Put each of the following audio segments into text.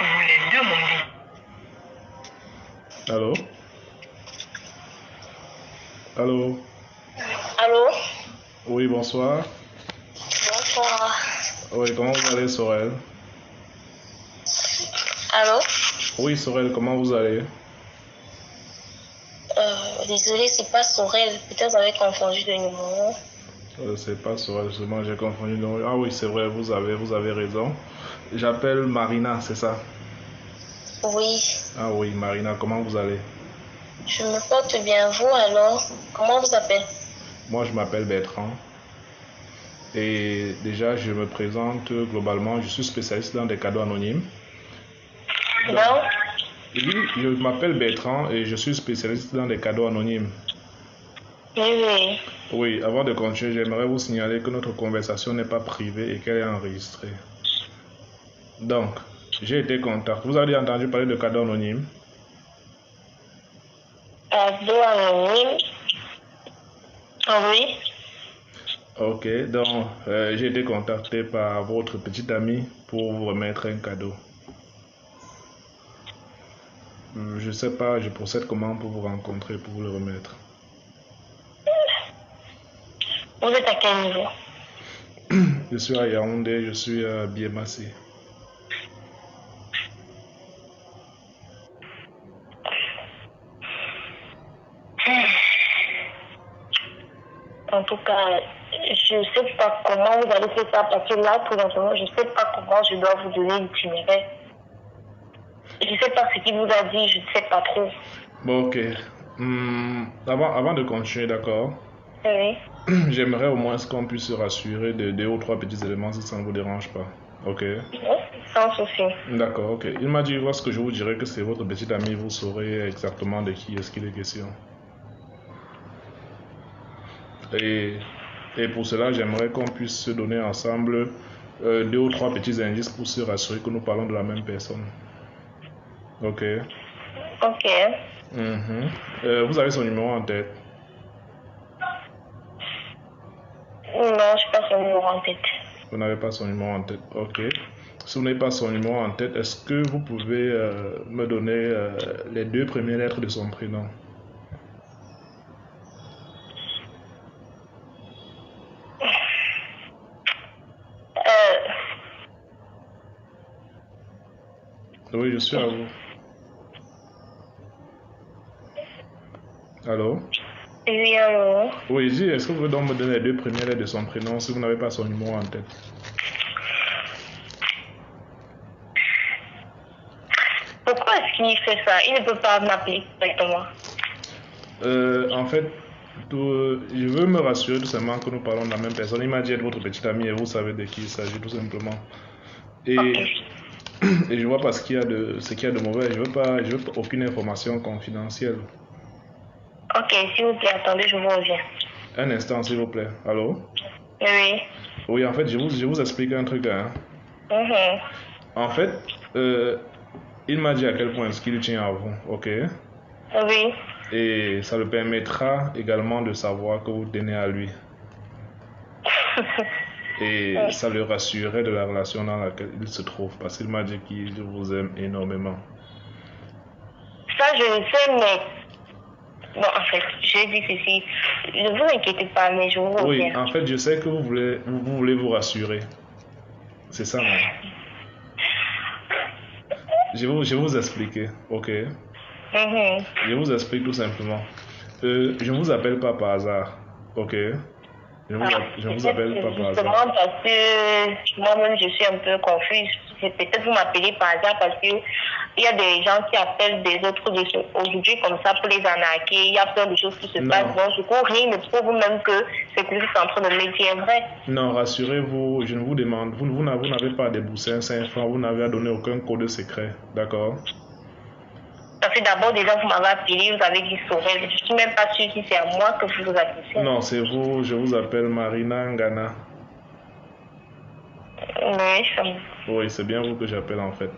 Les deux m'ont dit. Allô? Allô? Allô? Oui, bonsoir. Bonsoir. Oui, comment vous allez, Sorel? Allô? Oui, Sorel, comment vous allez? Désolé, c'est pas Sorel. Peut-être vous avez confondu de numéro. C'est pas Sorel, seulement j'ai confondu. Ah oui, c'est vrai, vous avez raison. J'appelle Marina, c'est ça? Oui. Ah oui, Marina, comment vous allez? Je me porte bien. Vous alors? Comment vous appelez? Moi, je m'appelle Bertrand. Et déjà, je me présente globalement. Je suis spécialiste dans des cadeaux anonymes. Non? Oui, je m'appelle Bertrand et je suis spécialiste dans des cadeaux anonymes. Oui. Oui, avant de continuer, j'aimerais vous signaler que notre conversation n'est pas privée et qu'elle est enregistrée. Donc, j'ai été contacté. Vous avez entendu parler de cadeaux anonymes? Cadeau anonyme? Oui. Ok, donc j'ai été contacté par votre petite amie pour vous remettre un cadeau. Je sais pas, je procède comment pour vous rencontrer, pour vous le remettre. Vous êtes à quel niveau? Je suis à Yaoundé, je suis à Biémassi. En tout cas, je sais pas comment vous allez faire ça parce que là, présentement, je sais pas comment je dois vous donner l'itinéraire. Je sais pas ce qu'il vous a dit, je ne sais pas trop. Bon, ok. Avant de continuer, d'accord, Oui. j'aimerais au moins qu'on puisse se rassurer de 2 ou 3 petits éléments si ça ne vous dérange pas. Ok. Sans souci. D'accord, ok. Il m'a dit, lorsque je vous dirai que c'est votre petite amie, vous saurez exactement de qui est-ce qu'il est question. Et pour cela, j'aimerais qu'on puisse se donner ensemble 2 ou 3 petits indices pour se rassurer que nous parlons de la même personne. Ok. Ok. Vous avez son numéro en tête? Non, je n'ai pas son numéro en tête. Vous n'avez pas son numéro en tête. Ok. Si vous n'avez pas son numéro en tête, est-ce que vous pouvez me donner les 2 premières lettres de son prénom? Oui, je suis à vous. Allô? Oui, allô? Oui, dis, est-ce que vous pouvez donc me donner les 2 premières lettres de son prénom si vous n'avez pas son numéro en tête? Pourquoi est-ce qu'il fait ça? Il ne peut pas m'appeler directement. En fait, je veux me rassurer tout simplement que nous parlons de la même personne. Il m'a dit être votre petite amie et vous savez de qui il s'agit tout simplement. Et, Ok. et je vois pas ce qu'il y a de mauvais. Je veux pas aucune information confidentielle. Ok, s'il vous plaît, attendez, je vous reviens. Un instant, s'il vous plaît. Allô? Oui. Oui, en fait, je vous explique un truc. Hein. Mhm. En fait, il m'a dit à quel point est-ce qu'il tient à vous, ok? Oui. Et ça le permettra également de savoir que vous tenez à lui. Et ça le rassurerait de la relation dans laquelle il se trouve, parce qu'il m'a dit qu'il vous aime énormément. Ça, je le sais, mais... Bon, en fait, je dis ceci. Ne vous inquiétez pas, mais je vous reviens. Oui, en fait, je sais que vous voulez vous rassurer. C'est ça, non? Je vais vous expliquer, ok? Je vous explique tout simplement. Je ne vous appelle pas par hasard, ok? Je ne vous appelle pas par hasard. Justement parce que moi-même je suis un peu confuse. Peut-être vous m'appelez par hasard parce que il y a des gens qui appellent des autres aujourd'hui comme ça pour les arnaquer. Il y a plein de choses qui se passent. Donc du coup, rien ne prouve même que ce que vous êtes en train de me dire est vrai. Non, rassurez-vous, je ne vous demande, vous n'avez pas déboursé un 5 francs, vous n'avez à donner aucun code secret, d'accord? Parce que d'abord, déjà, vous m'avez appelé, vous avez dit Sorel. Je ne suis même pas sûre si c'est à moi que vous vous adressez. Non, c'est vous, je vous appelle Marina Ngana. Oui, c'est bien vous que j'appelle en fait.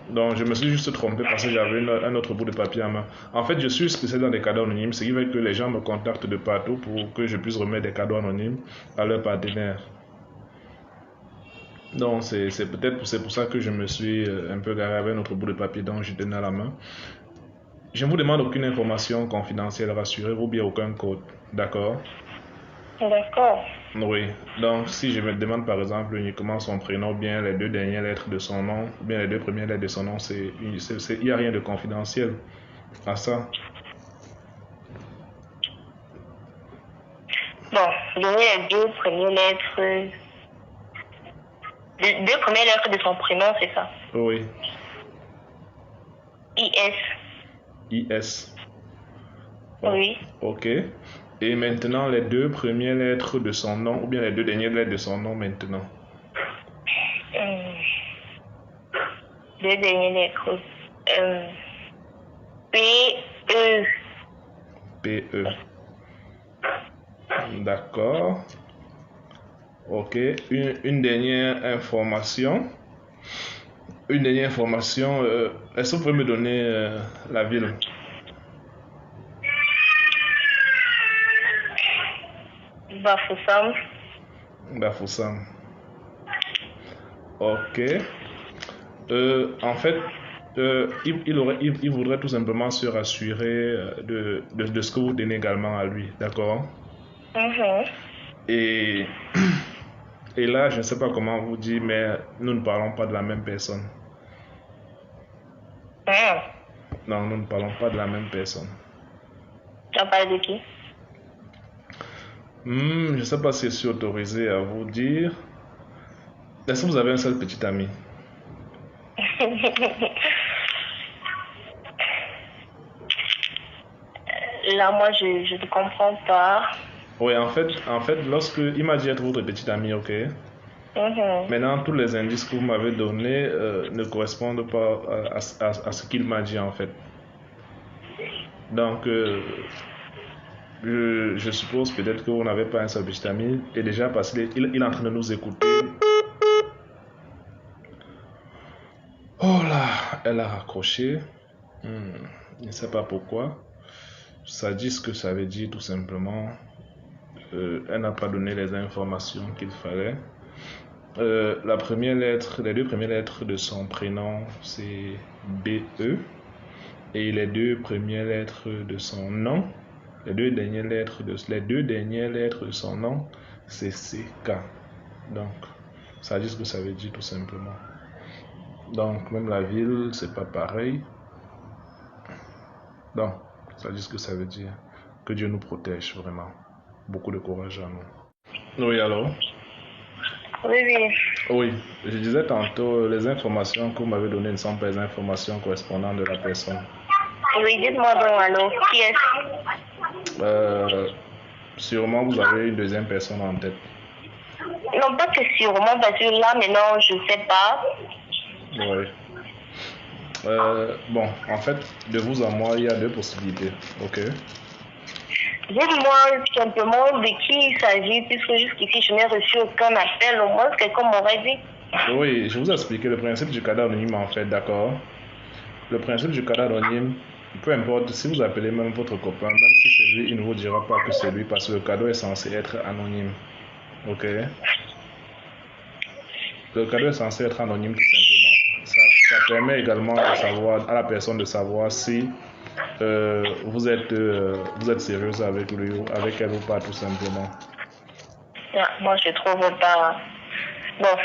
Donc, je me suis juste trompé parce que j'avais un autre bout de papier à main. En fait, je suis spécialisé dans des cadeaux anonymes, ce qui fait que les gens me contactent de partout pour que je puisse remettre des cadeaux anonymes à leurs partenaires. Donc, c'est pour ça que je me suis un peu garé avec notre bout de papier dont je tenais à la main. Je ne vous demande aucune information confidentielle, rassurez-vous, bien aucun code. D'accord? D'accord. Oui. Donc, si je me demande par exemple uniquement son prénom, ou bien les 2 dernières lettres de son nom, ou bien les 2 premières lettres de son nom, il n'y a rien de confidentiel à ça. Bon, donnez les 2 premières lettres. Les 2 premières lettres de son prénom, c'est ça? Oui. IS. IS. Bon. Oui. Ok. Et maintenant, les 2 premières lettres de son nom, ou bien les 2 dernières lettres de son nom maintenant. 2 dernières lettres. PE. PE. D'accord. Ok. Une dernière information. Est-ce que vous pouvez me donner la ville? Bafoussam. Bafoussam. Ok. En fait, il voudrait tout simplement se rassurer de ce que vous donnez également à lui, d'accord? Et là, je ne sais pas comment vous dire, mais nous ne parlons pas de la même personne. Non, nous ne parlons pas de la même personne. Tu parles de qui? Je ne sais pas si je suis autorisé à vous dire. Est-ce que vous avez un seul petit ami? Là, moi, je ne comprends pas. Oui, en fait, lorsque il m'a dit être votre petit ami, ok? Maintenant, tous les indices que vous m'avez donnés ne correspondent pas à ce qu'il m'a dit, en fait. Donc, je suppose peut-être que vous n'avez pas un seul petit ami. Et déjà, parce qu'il est en train de nous écouter. Oh là, elle a raccroché. Je ne sais pas pourquoi. Ça dit ce que ça veut dire, tout simplement. Elle n'a pas donné les informations qu'il fallait. La première lettre, les 2 premières lettres de son prénom, c'est BE. Et les 2 premières lettres de son nom, les 2 dernières lettres de son nom, c'est CK. Donc, ça dit ce que ça veut dire tout simplement. Donc, même la ville, c'est pas pareil. Donc, ça dit ce que ça veut dire. Que Dieu nous protège vraiment. Beaucoup de courage à nous. Oui, alors? Oui. Oui, je disais tantôt, les informations que vous m'avez données ne sont pas les informations correspondantes de la personne. Oui, dites-moi donc alors, qui est-ce? Sûrement, vous avez une deuxième personne en tête. Non, pas que sûrement, parce que là, maintenant, je ne sais pas. Oui. Bon, en fait, de vous à moi, il y a 2 possibilités, ok? Dites-moi simplement de qui il s'agit, puisque jusqu'ici, je n'ai reçu aucun appel, au moins quelqu'un m'aurait dit. Oui, je vous ai expliqué le principe du cadeau anonyme, en fait, d'accord? Le principe du cadeau anonyme, peu importe, si vous appelez même votre copain, même si c'est lui, il ne vous dira pas que c'est lui, parce que le cadeau est censé être anonyme, ok? Le cadeau est censé être anonyme, tout simplement. Ça permet également de savoir, à la personne de savoir si vous êtes sérieuse avec lui, avec elle ou pas, tout simplement. Moi, je trouve pas. Bon,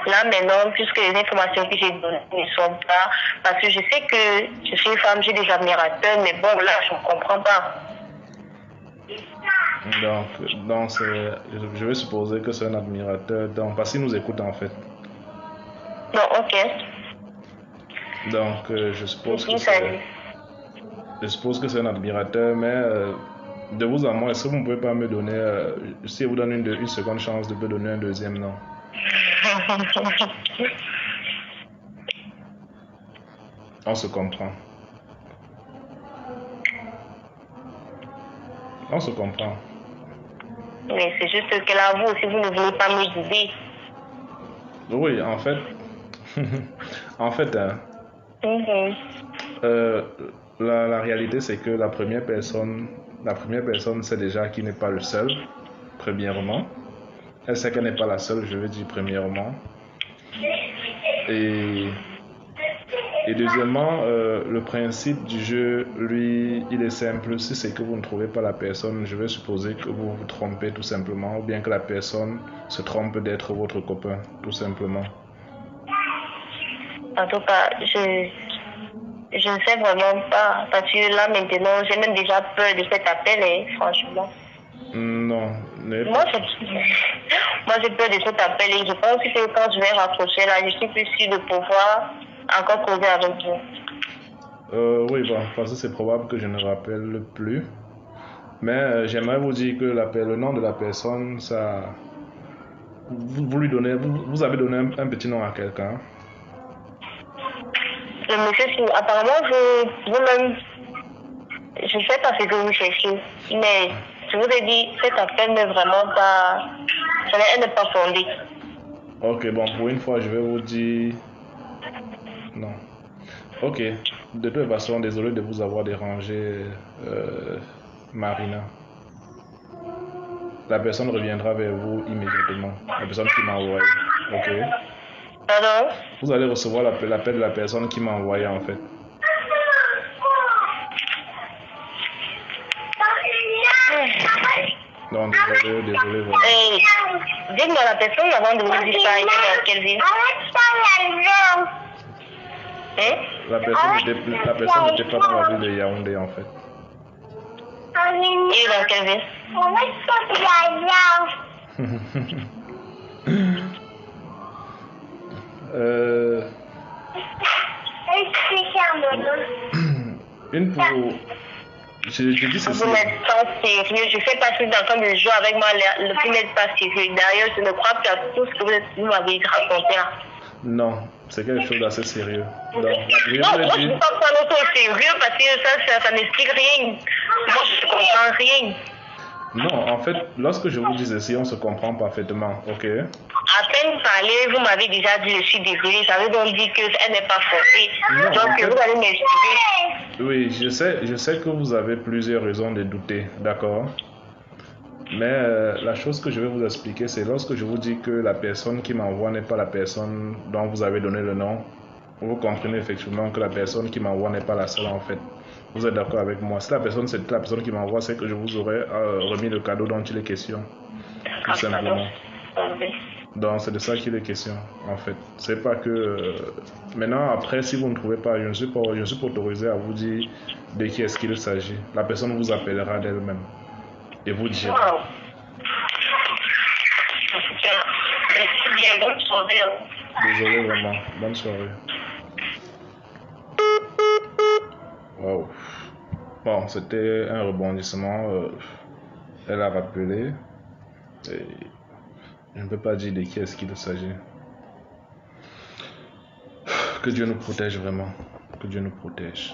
là maintenant, puisque les informations que j'ai données ne sont pas. Parce que je sais que je suis une femme, j'ai des admirateurs, mais bon, là, je ne comprends pas. Donc je vais supposer que c'est un admirateur, parce qu'il nous écoute en fait. Non, ok. Donc je suppose que c'est un admirateur, mais de vous à moi, est-ce que vous ne pouvez pas me donner, si vous donne une seconde chance, de me donner un deuxième nom? On se comprend. On se comprend. Mais c'est juste que là, vous aussi, vous ne voulez pas me guider. Oui, en fait, la réalité, c'est que la première personne sait déjà qu'il n'est pas le seul, premièrement. Elle sait qu'elle n'est pas la seule, je veux dire, premièrement. Et deuxièmement, le principe du jeu, lui, il est simple. Si c'est que vous ne trouvez pas la personne, je vais supposer que vous vous trompez tout simplement, ou bien que la personne se trompe d'être votre copain, tout simplement. En tout cas, je ne sais vraiment pas, parce que là maintenant, j'ai même déjà peur de cet appel, hein, franchement. Non. Moi, j'ai peur de cet appel et je pense que quand je vais raccrocher là, je suis plus sûre de pouvoir encore causer avec vous. Oui, bon, parce que c'est probable que je ne rappelle plus. Mais j'aimerais vous dire que le nom de la personne, ça... Vous lui donnez... Vous avez donné un petit nom à quelqu'un. Le monsieur, apparemment, vous-même, je ne sais pas ce que vous cherchez, mais je vous ai dit, cet appel n'est vraiment pas... Elle n'est pas fondée. Ok, bon, pour une fois, je vais vous dire... Non. Ok, de toute façon, désolé de vous avoir dérangé, Marina. La personne reviendra vers vous immédiatement. La personne qui m'a envoyé. Ok. Pardon? Vous allez recevoir l'appel de la personne qui m'a envoyé en fait. Non, désolé vraiment. Dites-moi la personne avant de vous dire ça, elle est dans quelle ville? La personne n'était pas dans la ville de Yaoundé en fait. Et dans quelle ville? Je dis ceci. Vous n'êtes pas sérieux. Je ne sais pas si vous êtes en train de jouer avec moi. Vous n'êtes pas sérieux. D'ailleurs, je ne crois pas à tout ce que vous m'avez raconté là. Non, c'est quelque chose d'assez sérieux. Donc, non, moi je ne peux pas prendre ça au sérieux parce que ça n'explique rien. Moi je ne comprends rien. Non, en fait, lorsque je vous dis ceci, on se comprend parfaitement, ok? À peine parler, vous m'avez déjà dit je suis désolée. Ça veut donc dire qu'elle n'est pas fondée. Donc en fait, vous allez m'expliquer. Oui, je sais que vous avez plusieurs raisons de douter, d'accord? Mais la chose que je vais vous expliquer, c'est lorsque je vous dis que la personne qui m'envoie n'est pas la personne dont vous avez donné le nom, vous comprenez effectivement que la personne qui m'envoie n'est pas la seule en fait. Vous êtes d'accord avec moi? Si la personne c'est la personne qui m'envoie, c'est que je vous aurais remis le cadeau dont il est question. Tout simplement. Donc c'est de ça qu'il est question en fait. C'est pas que... Maintenant après, si vous ne trouvez pas, je ne suis pas autorisé à vous dire de qui est-ce qu'il s'agit. La personne vous appellera d'elle-même. Et vous direz. Wow. Bonne soirée. Désolé vraiment. Bonne soirée. Wow. Bon, c'était un rebondissement. Elle a rappelé. Et je ne peux pas dire de qui est-ce qu'il s'agit. Que Dieu nous protège vraiment. Que Dieu nous protège.